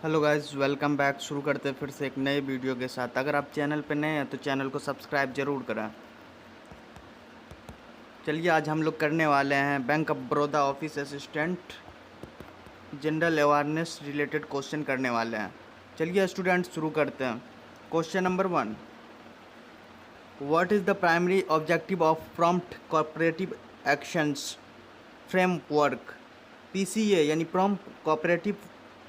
Hello guys, welcome back. शुरू करते हैं फिर से एक नए वीडियो के साथ। अगर आप चैनल पे नए हैं तो चैनल को सब्सक्राइब जरूर करें। चलिए, आज हम लोग करने वाले हैं bank of Baroda office assistant general awareness related question करने वाले हैं। चलिए स्टूडेंट, शुरू करते हैं। Question number 1, what is the primary objective of prompt cooperative actions framework? PCA यानी प्रॉम्प्ट कोऑपरेटिव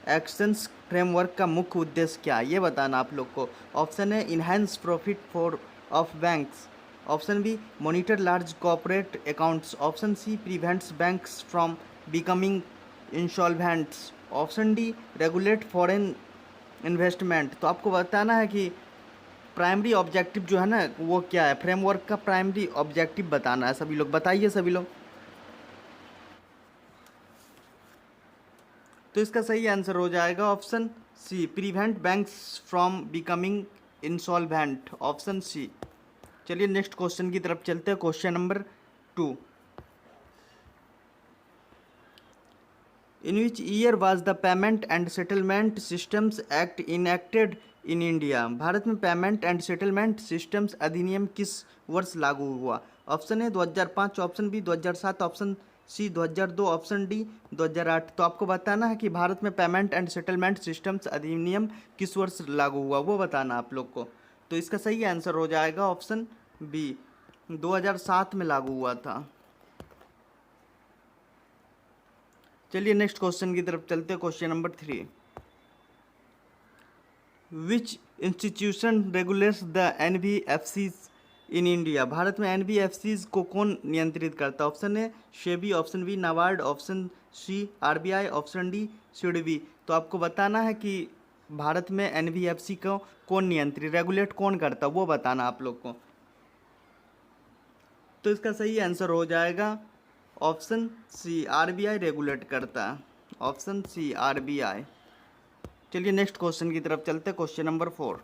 एक्शंस फ्रेमवर्क का मुख्य उद्देश्य क्या है, ये बताना आप लोग को। Option A, enhance profit for of banks. Option B, monitor large corporate accounts. Option C, prevents banks from becoming insolvents. Option D, regulate foreign investment. तो आपको बताना है कि प्राइमरी ऑब्जेक्टिव जो है ना वो क्या है, फ्रेमवर्क का प्राइमरी ऑब्जेक्टिव बताना है। सभी लोग बताइए, सभी लोग। तो इसका सही आंसर हो जाएगा option C, prevent banks from becoming insolvent. Option C. चलिए नेक्स्ट क्वेश्चन की तरफ चलते हैं। Question number 2, in which year was the payment and settlement systems act enacted in India? Bharat में पेमेंट एंड सेटलमेंट सिस्टम्स अधिनियम किस वर्ष लागू हुआ? Option A 2005, option B 2007, option C 2002, option D 2008। तो आपको बताना है कि भारत में पेमेंट एंड सेटलमेंट सिस्टम्स अधिनियम किस वर्ष लागू हुआ, वो बताना आप लोग को। तो इसका सही आंसर हो जाएगा ऑप्शन बी, 2007 में लागू हुआ था। चलिए नेक्स्ट क्वेश्चन की तरफ चलते हैं। Question number 3, which institution regulates the NBFCs in India? Bharat में एनबीएफसीज को कौन नियंत्रित करता है? Option A SEBI, option B NABARD, option C RBI, option D SIDBI. तो आपको बताना है कि भारत में एनबीएफसी को कौन नियंत्रित, रेगुलेट कौन करता है, वो बताना आप लोग को। तो इसका सही आंसर हो जाएगा ऑप्शन सी, आरबीआई रेगुलेट करता है। Option C, RBI. चलिए नेक्स्ट क्वेश्चन की तरफ चलते हैं। Question number 4,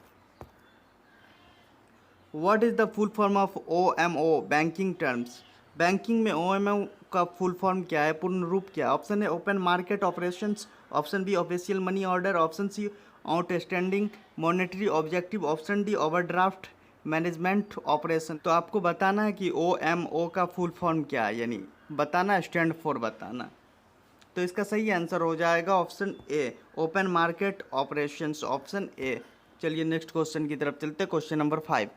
what is the full form of OMO banking terms? Banking में ओएमओ का फुल फॉर्म क्या है, पूर्ण रूप क्या है? Option A open market operations, option B official money order, option C outstanding monetary objective, option D overdraft management operation. तो आपको बताना है कि ओएमओ का फुल फॉर्म क्या है, यानी बताना, स्टैंड फॉर बताना। तो इसका सही आंसर हो जाएगा option A, open market operations. Option A. चलिए नेक्स्ट क्वेश्चन की तरफ चलते हैं। Question number 5,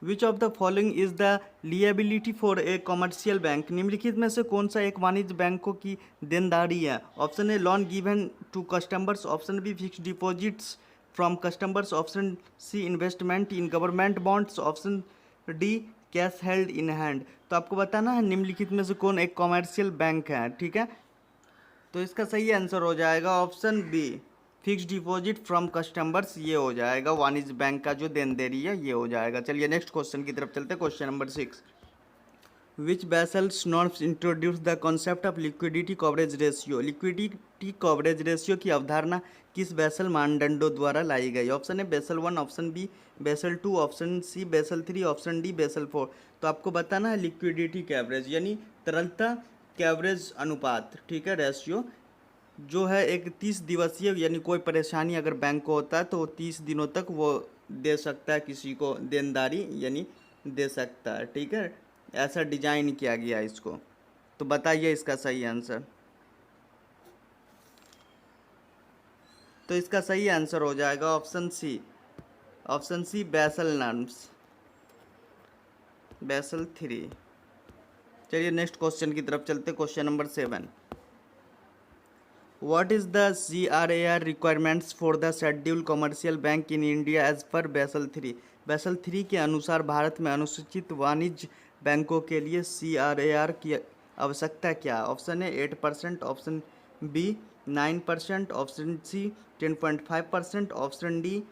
which of the following is the liability for a commercial bank? निम्नलिखित में से कौन सा एक वाणिज्य बैंकों की देनदारी है? Option A loan given to customers, option B fix deposits from customers, option C investment in government bonds, option D cash held in hand. तो आपको बताना है निम्नलिखित में से कौन एक कॉमर्शियल बैंक है, ठीक है। तो इसका सही आंसर हो जाएगा option B, fix deposit from customers. ये हो जाएगा वाणिज्य बैंक का जो देनदारी है, ये हो जाएगा। चलिए नेक्स्ट क्वेश्चन की तरफ चलते हैं। Question number 6, which Basels norms introduce the concept of liquidity coverage ratio? Liquidity coverage ratio की अवधारणा किस बेसल मानदंडों द्वारा लाई गई? Option A Basel 1, option B Basel 2, option C Basel 3, option D Basel 4। तो आपको बताना है लिक्विडिटी कवरेज यानी तरलता कवरेज अनुपात, ठीक है, रेशियो जो है एक 30 दिवसीय, यानी कोई परेशानी अगर बैंक को होता है तो 30 दिनों तक वो दे सकता है किसी को देनदारी, यानी दे सकता है, ठीक है। ऐसा डिजाइन किया गया इसको। तो बताइए इसका सही आंसर। तो इसका सही आंसर हो जाएगा option C, option C Basel norms, Basel 3। चलिए नेक्स्ट क्वेश्चन की तरफ चलते। Question number 7, What is the CRAR requirements for the scheduled commercial bank in India as per Basel 3? Basel 3 के अनुसार भारत में अनुसूचित वाणिज्य बैंकों के लिए CRAR की आवश्यकता क्या? Option A 8%, option B 9%, option C 10.5%, option D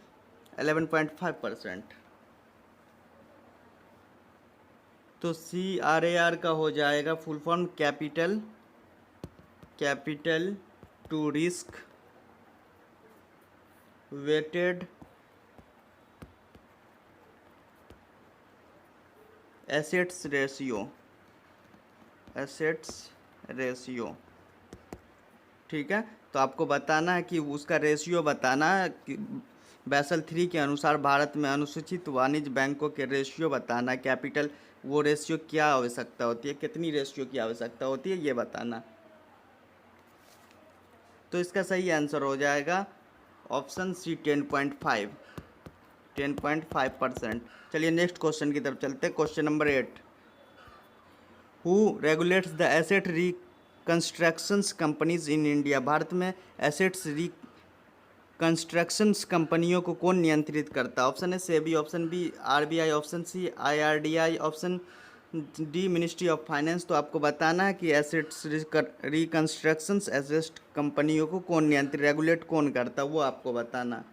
11.5%। तो CRAR का हो जाएगा full form capital to risk weighted assets ratio, ठीक है। तो आपको बताना है कि उसका रेशियो बताना है कि बैसल 3 के अनुसार भारत में अनुसूचित वाणिज्य बैंकों के रेशियो बताना है, कैपिटल वो रेशियो क्या आवश्यकता होती है, कितनी रेशियो की आवश्यकता होती है ये बताना। तो इसका सही आंसर हो जाएगा ऑप्शन सी 10.5, 10.5%। चलिए नेक्स्ट क्वेश्चन की तरफ चलते हैं। Question number 8, who regulates the asset reconstructions companies in India. Bharat में एसेट्स रिकंस्ट्रक्शंस कंपनियों को कौन नियंत्रित करता है? ऑप्शन है SEBI, option B RBI, option C IRDI, option D ministry of finance. तो आपको बताना है कि एसेट्स रिकंस्ट्रक्शंस एसेट कंपनियों को कौन नियंत्रित रेगुलेट कौन करता है वो आपको बताना।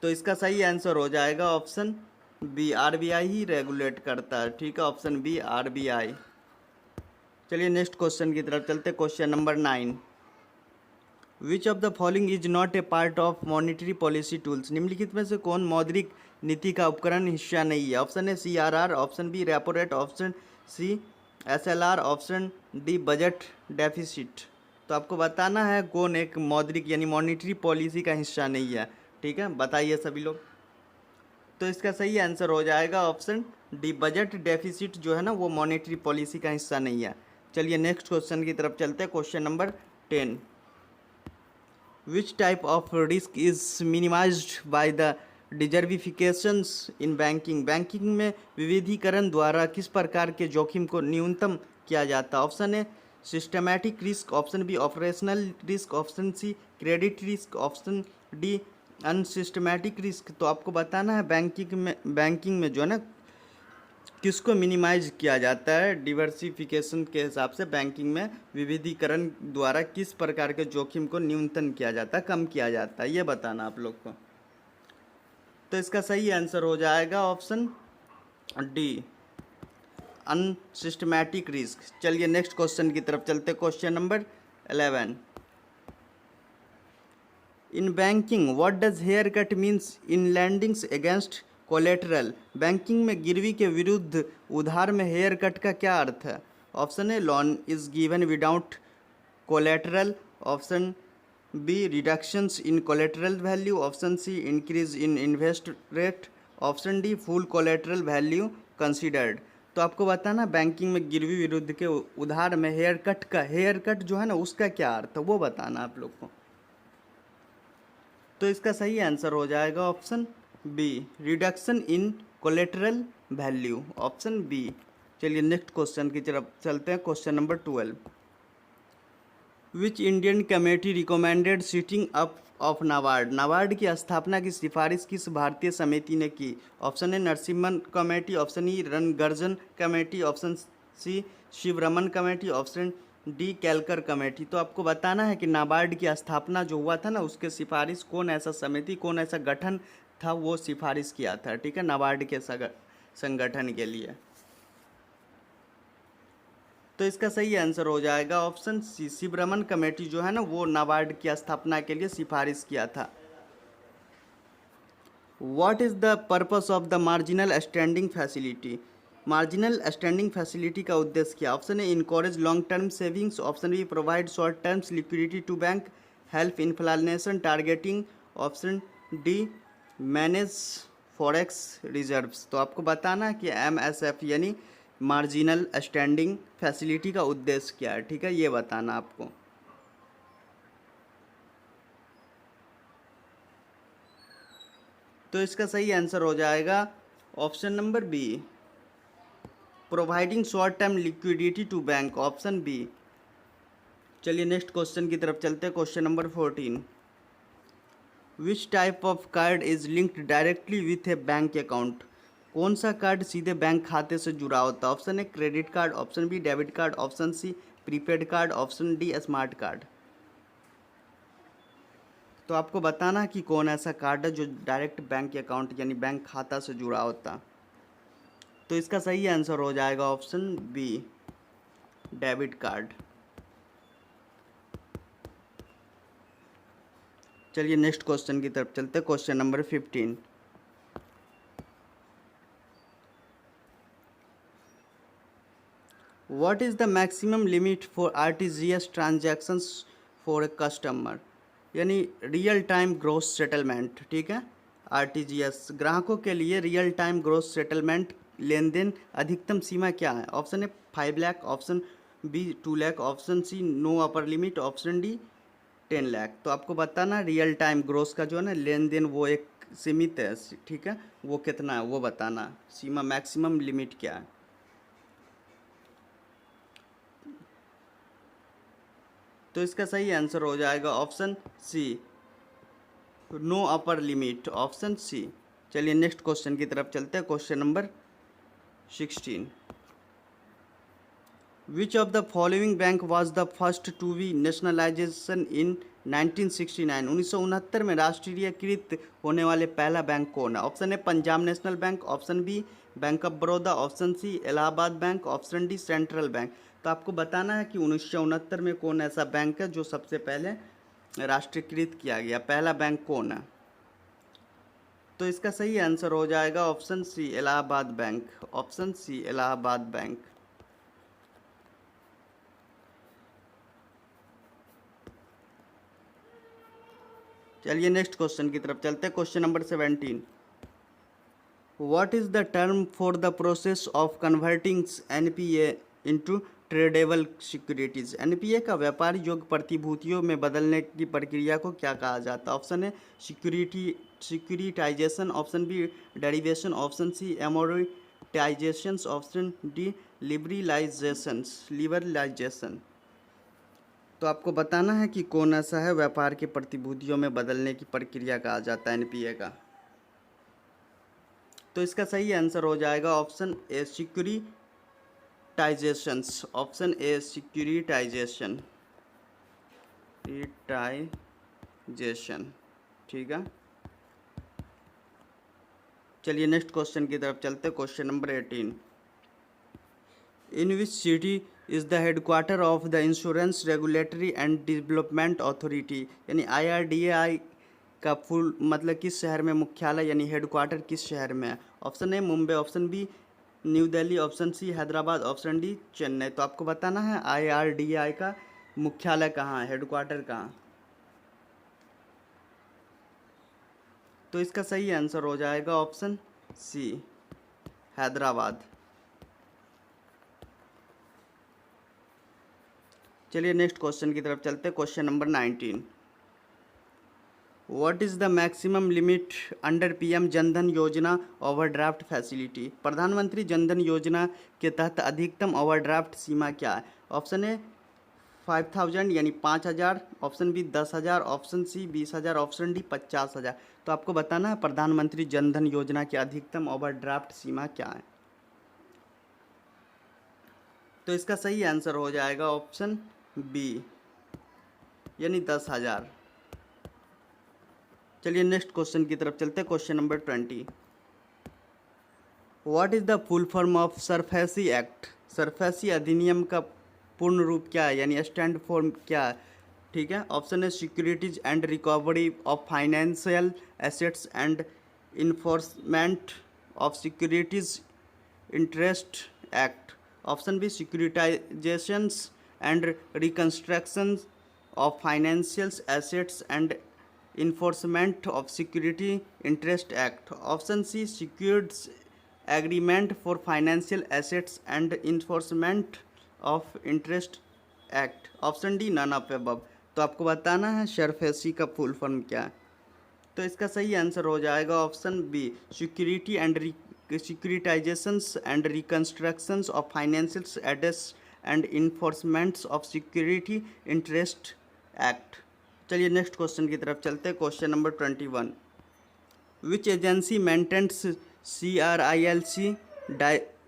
तो इसका सही आंसर हो जाएगा ऑप्शन बी आरबीआई ही रेगुलेट करता है। ठीक है, ऑप्शन बी आरबीआई। चलिए नेक्स्ट क्वेश्चन की तरफ चलते हैं। Question number 9, which of the following is not a part of monetary policy tools. निम्नलिखित में से कौन मौद्रिक नीति का उपकरण हिस्सा नहीं है? ऑप्शन है CRR, option B repo rate, option C SLR, option D budget deficit. तो आपको बताना है कौन एक मौद्रिक यानी मॉनिटरी पॉलिसी का हिस्सा नहीं है। ठीक है, बताइए सभी लोग। तो इसका सही आंसर हो जाएगा ऑप्शन डी बजट डेफिसिट जो है ना वो मॉनेटरी पॉलिसी का हिस्सा नहीं है। चलिए नेक्स्ट क्वेश्चन की तरफ चलते हैं। Question number 10, which type of risk is minimized by the diversifications in banking. Banking में विविधीकरण द्वारा किस प्रकार के जोखिम को न्यूनतम किया जाता है? ऑप्शन है systematic risk, option B operational risk, option C credit risk, option D unsystematic risk. तो आपको बताना है बैंकिंग में जो है ना किसको मिनिमाइज किया जाता है डिवर्सिफिकेशन के हिसाब से। बैंकिंग में विविधीकरण द्वारा किस प्रकार के जोखिम को न्यूनतम किया जाता है, कम किया जाता है, ये बताना आप लोग को। तो इसका सही आंसर हो जाएगा ऑप्शन डी अनसिस्टमैटिक रिस्क। चलिए नेक्स्ट क्वेश्चन की तरफ चलते। Question number 11, in banking what does haircut means in lendings against collateral. Banking में गिरवी के विरुद्ध उधार में हेयर कट का क्या अर्थ है? Option A loan is given without collateral, option B reductions in collateral value, option C increase in invest rate, option D full collateral value considered. तो आपको बताना बैंकिंग में गिरवी विरुद्ध के उधार में हेयर कट जो है ना उसका क्या अर्थ है वो बताना आप लोग को। तो इसका सही आंसर हो जाएगा option B reduction in collateral value, option B. चलिए नेक्स्ट क्वेश्चन की तरफ चलते हैं। Question number 12, which Indian committee recommended setting up of NABARD. NABARD की स्थापना की सिफारिश किस भारतीय समिति ने की? Option A Narasimhan committee, option E Rangarajan committee, option C Sivaraman committee, option D Kelkar committee. तो आपको बताना है कि नाबार्ड की स्थापना जो हुआ था ना उसके सिफारिश कौन ऐसा समिति कौन ऐसा गठन था वो सिफारिश किया था। ठीक है, नाबार्ड के संगठन के लिए। तो इसका सही आंसर हो जाएगा ऑप्शन सी शिवरमन कमेटी जो है ना वो नाबार्ड की स्थापना के लिए सिफारिश किया था। What is the purpose of the marginal standing facility. Marginal standing facility का उद्देश्य क्या? Option A encourage long term savings, option B provide short terms liquidity to bank, help inflation targeting, option D manage forex reserves. तो आपको बताना है कि MSF यानी marginal standing facility का उद्देश्य क्या है। ठीक है, ये बताना आपको। तो इसका सही आंसर हो जाएगा option number B providing short term liquidity to bank, option B. चलिए नेक्स्ट क्वेश्चन की तरफ चलते हैं। Question number 14, which type of card is linked directly with a bank account. कौन सा कार्ड सीधे बैंक खाते से जुड़ा होता है? Option A credit card, option B debit card, option C prepaid card, option D smart card. तो आपको बताना कि कौन ऐसा कार्ड है जो डायरेक्ट बैंक अकाउंट यानी बैंक खाता से जुड़ा होता है। तो इसका सही आंसर हो जाएगा ऑप्शन बी डेबिट कार्ड। चलिए नेक्स्ट क्वेश्चन की तरफ चलते हैं। Question number 15, what is the maximum limit for RTGS transactions for a customer, यानी रियल टाइम ग्रॉस सेटलमेंट, ठीक है। आरटीजीएस ग्राहकों के लिए रियल टाइम ग्रॉस सेटलमेंट लेन देन अधिकतम सीमा क्या है? Option A 5 lakh, option B 2 lakh, option C no upper limit, option D 10 lakh. तो आपको बताना रियल टाइम ग्रोस का जो है ना लेन देन वो एक सीमित है, ठीक है, वो कितना है वो बताना, सीमा मैक्सिमम लिमिट क्या है। तो इसका सही आंसर हो जाएगा option C, no upper limit, option C. चलिए नेक्स्ट क्वेश्चन की तरफ चलते हैं, question number 16। Which of the following bank was the first to be nationalization in 1969? 1969 में राष्ट्रीयकृत होने वाले पहला बैंक कौन है? Option A Punjab national bank, option B bank of Baroda, option C Allahabad bank, option D central bank. तो आपको बताना है कि 1969 में कौन ऐसा बैंक है जो सबसे पहले राष्ट्रीयकृत किया गया, पहला बैंक कौन है? तो इसका सही आंसर हो जाएगा option C Allahabad bank, option C Allahabad bank. चलिए नेक्स्ट क्वेश्चन की तरफ चलते हैं, question number 17। What is the term for the process of converting NPA into tradeable securities? NPA का व्यापार योग्य प्रतिभूतियों में बदलने की प्रक्रिया को क्या कहा जाता है? Option A securitization, option B derivation, option C amortization, option D liberalization. तो आपको बताना है कि कौन ऐसा है व्यापार के प्रतिभूतियों में बदलने की प्रक्रिया कहा जाता है एनपीए का। तो इसका सही आंसर हो जाएगा option A securitization, option A सिक्यूरिटाइजेशन, ठीक है। चलिए नेक्स्ट क्वेश्चन की तरफ चलते हैं, question number 18। In which city is the headquarter of the insurance regulatory and development authority? यानी IRDAI का फुल मतलब किस शहर में मुख्यालय यानी हेडक्वार्टर किस शहर में है? Option A Mumbai, option B New Delhi, option C Hyderabad, option D Chennai. तो आपको बताना है IRDAI का मुख्यालय कहाँ है, हेडक्वार्टर कहाँ? तो इसका सही आंसर हो जाएगा ऑप्शन सी हैदराबाद। चलिए नेक्स्ट क्वेश्चन की तरफ चलते हैं, question number 19। What is the maximum limit under PM Jan Dhan योजना ओवरड्राफ्ट फैसिलिटी? प्रधानमंत्री जनधन योजना के तहत अधिकतम ओवरड्राफ्ट सीमा क्या है? ऑप्शन ए 5000 यानी 5000, option B 10,000, option C 20,000, option D 50,000। तो आपको बताना है प्रधानमंत्री जनधन योजना की अधिकतम ओवरड्राफ्ट सीमा क्या है? तो इसका सही आंसर हो जाएगा ऑप्शन बी यानी 10,000। चलिए नेक्स्ट क्वेश्चन की तरफ चलते हैं, question number 20। What is the full form of SARFAESI act? SARFAESI अधिनियम का पूर्ण रूप क्या है यानी स्टैंड फॉर्म क्या है? ठीक है, option A securities and recovery of financial assets and enforcement of securities interest act, option B securitizations and reconstruction of financial assets and enforcement of security interest act, option C secured agreement for financial assets and enforcement of interest act, option D none of above. तो आपको बताना है सरफेसी का full form क्या है? तो इसका सही आंसर हो जाएगा option B security and securitizations and reconstructions of financial assets and enforcements of security interest act. चलिए नेक्स्ट क्वेश्चन की तरफ चलते हैं, question number 21। Which agency maintains CRILC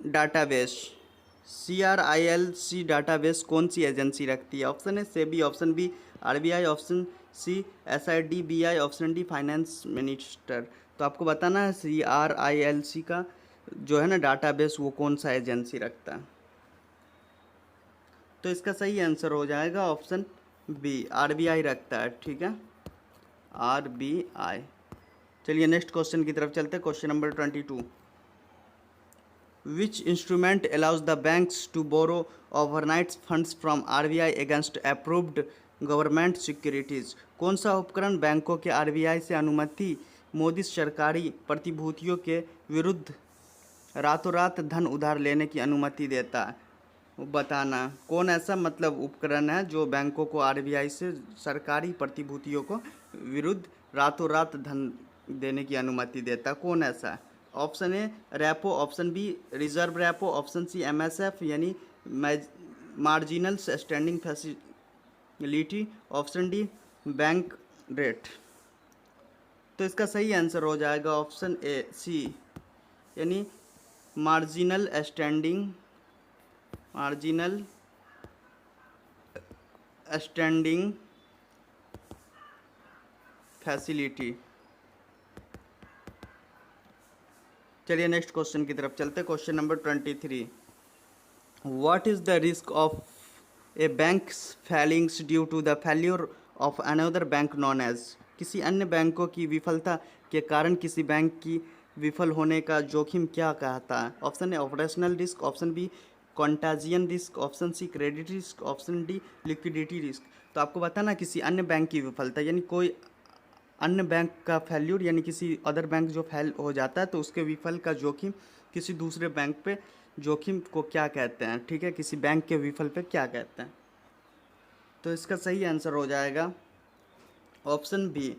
database? CRILC database कौन सी एजेंसी रखती है? ऑप्शन है SEBI, option B RBI, option C SIDBI, option D finance minister. तो आपको बताना है CRILC का जो है ना डाटाबेस वो कौन सा एजेंसी रखता है? तो इसका सही आंसर हो जाएगा ऑप्शन बी RBI रखता है, ठीक है, RBI। चलिए नेक्स्ट क्वेश्चन की तरफ चलते हैं, question number 22। Which instrument allows the banks to borrow overnight funds from RBI against approved government securities. कौन सा उपकरण बैंकों के आरबीआई से अनुमति मोदी सरकारी प्रतिभूतियों के विरुद्ध रातों रात धन उधार लेने की अनुमति देता है? बताना कौन ऐसा मतलब उपकरण है जो बैंकों को आरबीआई से सरकारी प्रतिभूतियों को विरुद्ध रातों रात धन देने की अनुमति देता, कौन ऐसा है? Option A repo, option B reserve repo, option C MSF यानी marginal standing facility, option D bank rate. तो इसका सही आंसर हो जाएगा ऑप्शन ए सी यानी मार्जिनल स्टैंडिंग फैसिलिटी। चलिए नेक्स्ट क्वेश्चन की तरफ चलते हैं। Question number 23, what is the risk of a bank failings due to the failure of another bank non age. किसी अन्य बैंकों की विफलता के कारण किसी बैंक की विफल होने का जोखिम क्या कहता है? Option A operational risk, option B contagion risk, option C credit risk, option D liquidity risk. तो आपको बताना किसी अन्य बैंक की विफलता यानी कोई अन्य बैंक का फेल्यूर यानी किसी अदर बैंक जो फेल हो जाता है तो उसके विफल का जोखिम किसी दूसरे बैंक पे जोखिम को क्या कहते हैं? ठीक है, किसी बैंक के विफल पे क्या कहते हैं? तो इसका सही आंसर हो जाएगा option B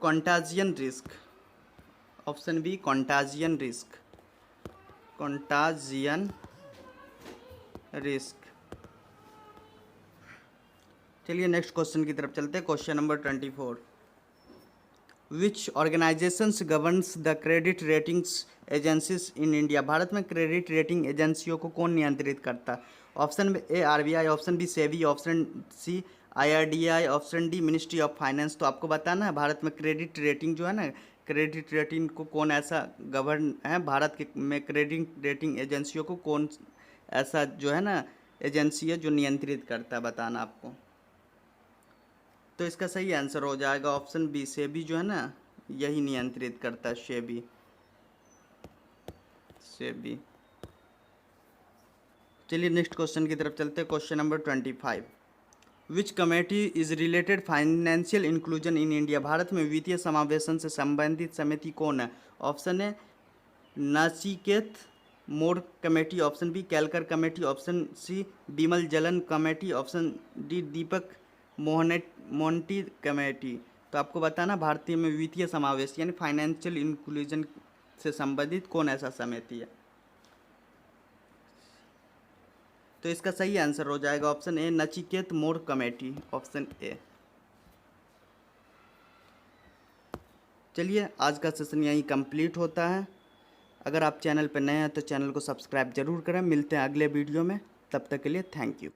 contagion risk. Option B contagion risk, contagion risk. चलिए नेक्स्ट क्वेश्चन की तरफ चलते हैं। Question number 24, which organizations governs the credit ratings agencies in India. Bharat में क्रेडिट रेटिंग एजेंसियों को कौन नियंत्रित करता है? Option A RBI, option B SEBI, option C IRDI, option D ministry of finance. तो आपको बताना है भारत में क्रेडिट रेटिंग जो है ना, क्रेडिट रेटिंग को कौन ऐसा गवर्न है भारत के में क्रेडिट रेटिंग एजेंसियों को कौन ऐसा जो है ना एजेंसी है जो नियंत्रित करता है, बताना आपको। तो इसका सही आंसर हो जाएगा ऑप्शन बी सेबी जो है ना यही नियंत्रित करता है, सेबी। चलिए नेक्स्ट क्वेश्चन की तरफ चलते हैं। Question number 25, which committee is related financial inclusion in India. Bharat में वित्तीय समावेशन से संबंधित समिति कौन है? Option A Nachiket Mor committee, option B Kelkar committee, option C Bimal Jalan committee, option D Deepak Mohanty committee. तो आपको बताना भारतीय में वित्तीय समावेश यानी फाइनेंशियल इंक्लूजन से संबंधित कौन ऐसा समिति है? तो इसका सही आंसर हो जाएगा option A Nachiket more committee, option A. चलिए आज का सेशन यहीं कंप्लीट होता है। अगर आप चैनल पर नए हैं तो चैनल को सब्सक्राइब जरूर करें। मिलते हैं अगले वीडियो में, तब तक के लिए थैंक यू।